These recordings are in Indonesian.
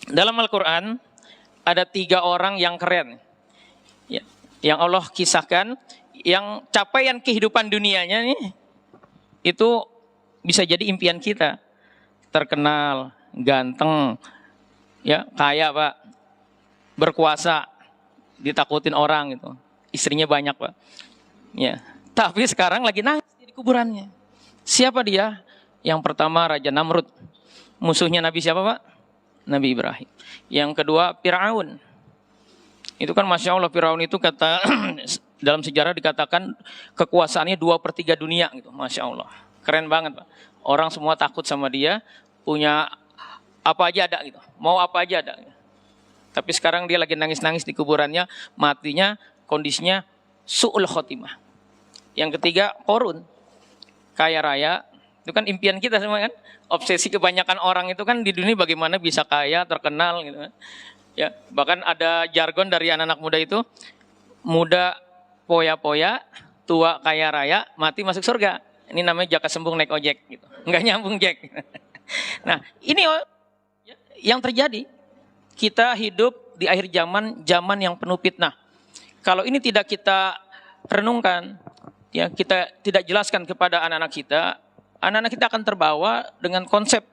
Dalam Al-Quran ada 3 orang yang keren, ya, yang Allah kisahkan, yang capaian kehidupan dunianya nih itu bisa jadi impian kita. Terkenal, ganteng, ya, kaya Pak, berkuasa, ditakutin orang gitu, istrinya banyak Pak. Ya, tapi sekarang lagi nangis di kuburannya. Siapa dia? Yang pertama Raja Namrud, musuhnya Nabi siapa Pak? Nabi Ibrahim. Yang kedua Firaun. Itu kan Masya Allah, Firaun itu kata dalam sejarah dikatakan kekuasaannya 2/3 dunia gitu. Masya Allah, keren banget Pak. Orang semua takut sama dia, punya apa aja ada gitu, mau apa aja ada. Tapi sekarang dia lagi nangis-nangis di kuburannya, matinya kondisinya su'ul khotimah. Yang ketiga Qorun, kaya raya. Itu kan impian kita semua kan. Obsesi kebanyakan orang itu kan di dunia bagaimana bisa kaya, terkenal gitu kan. Ya, bahkan ada jargon dari anak-anak muda itu, muda poya-poya, tua kaya raya, mati masuk surga. Ini namanya jaka sembung naik ojek gitu. Enggak nyambung Jack. Nah, ini yang terjadi. Kita hidup di akhir zaman, zaman yang penuh fitnah. Kalau ini tidak kita renungkan, ya, kita tidak jelaskan kepada anak-anak kita akan terbawa dengan konsep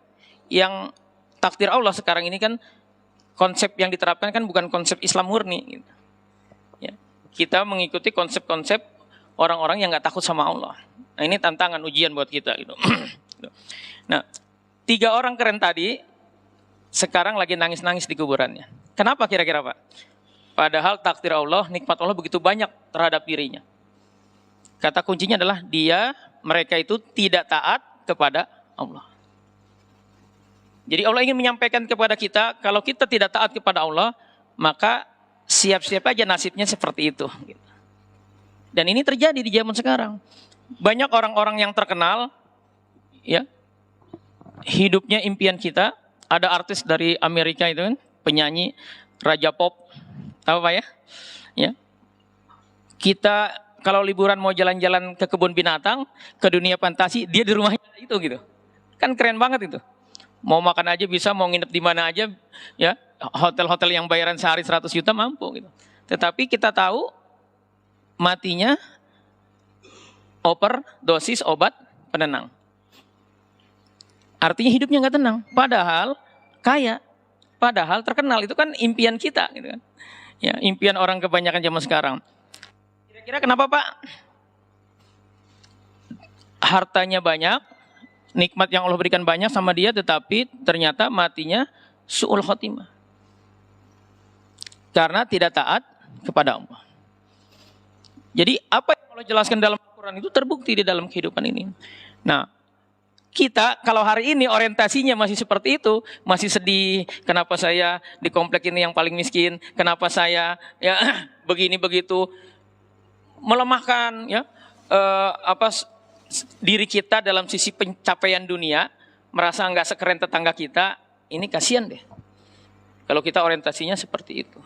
yang takdir Allah sekarang ini kan, konsep yang diterapkan kan bukan konsep Islam murni. Gitu. Ya, kita mengikuti konsep-konsep orang-orang yang nggak takut sama Allah. Nah, ini tantangan ujian buat kita. Gitu. Nah, 3 orang keren tadi sekarang lagi nangis-nangis di kuburannya. Kenapa kira-kira Pak? Padahal takdir Allah, nikmat Allah begitu banyak terhadap dirinya. Kata kuncinya adalah mereka itu tidak taat kepada Allah. Jadi Allah ingin menyampaikan kepada kita, kalau kita tidak taat kepada Allah, maka siap-siap aja nasibnya seperti itu. Dan ini terjadi di zaman sekarang. Banyak orang-orang yang terkenal, ya, hidupnya impian kita. Ada artis dari Amerika itu kan, penyanyi, raja pop, tahu Pak ya? Ya. Kita kalau liburan mau jalan-jalan ke kebun binatang, ke dunia fantasi, dia di rumahnya itu gitu. Kan keren banget itu. Mau makan aja bisa, mau nginep di mana aja, ya. Hotel-hotel yang bayaran sehari 100 juta mampu gitu. Tetapi kita tahu matinya overdosis obat penenang. Artinya hidupnya nggak tenang. Padahal kaya, padahal terkenal, itu kan impian kita, gitu kan? Ya, impian orang kebanyakan zaman sekarang. Kira-kira kenapa Pak? Hartanya banyak, nikmat yang Allah berikan banyak sama dia, tetapi ternyata matinya su'ul khotimah. Karena tidak taat kepada Allah. Jadi apa yang Allah jelaskan dalam Al-Quran itu terbukti di dalam kehidupan ini. Nah, kita kalau hari ini orientasinya masih seperti itu, masih sedih, kenapa saya di komplek ini yang paling miskin, kenapa saya ya begini begitu, melemahkan ya diri kita dalam sisi pencapaian dunia, merasa nggak sekeren tetangga kita, ini kasihan deh. Kalau kita orientasinya seperti itu.